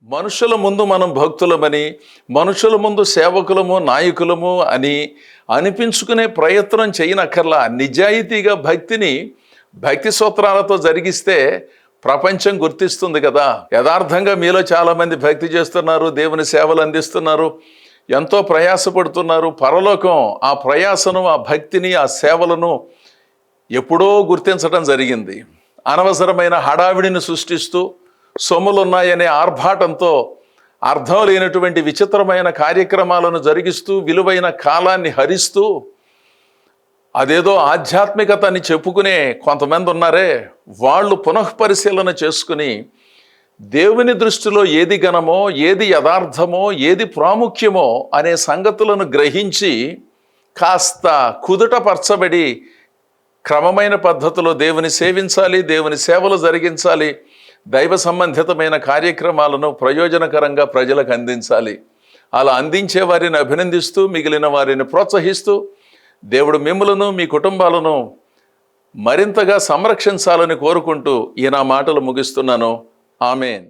మనుషుల ముందు మనం భక్తులమని, మనుషుల ముందు సేవకులము, నాయకులము అని అనిపించుకునే ప్రయత్నం చేయనక్కర్లా. నిజాయితీగా భక్తి సూత్రాలతో జరిగిస్తే ప్రపంచం గుర్తిస్తుంది కదా. యథార్థంగా మీలో చాలామంది భక్తి చేస్తున్నారు, దేవుని సేవలు అందిస్తున్నారు, ఎంతో ప్రయాసపడుతున్నారు. పరలోకం ఆ ప్రయాసను, ఆ భక్తిని, ఆ సేవలను ఎప్పుడో గుర్తించడం జరిగింది. అనవసరమైన హడావిడిని సృష్టిస్తూ సొమ్ములున్నాయనే ఆర్భాటంతో అర్థం లేనటువంటి విచిత్రమైన కార్యక్రమాలను జరిగిస్తూ విలువైన కాలాన్ని హరిస్తూ అదేదో ఆధ్యాత్మికత అని చెప్పుకునే కొంతమంది ఉన్నారే, వాళ్ళు పునఃపరిశీలన చేసుకుని దేవుని దృష్టిలో ఏది ఘనమో, ఏది యథార్థమో, ఏది ప్రాముఖ్యమో అనే సంగతులను గ్రహించి కాస్త కుదుటపరచబడి క్రమమైన పద్ధతిలో దేవుని సేవించాలి, దేవుని సేవలు జరిగించాలి, దైవ సంబంధితమైన కార్యక్రమాలను ప్రయోజనకరంగా ప్రజలకు అందించాలి. అలా అందించే వారిని అభినందిస్తూ, మిగిలిన వారిని ప్రోత్సహిస్తూ దేవుడు మిమ్ములను, మీ కుటుంబాలను మరింతగా సంరక్షించాలని కోరుకుంటూ ఈ నా మాటలు ముగిస్తున్నాను. ఆమేన్.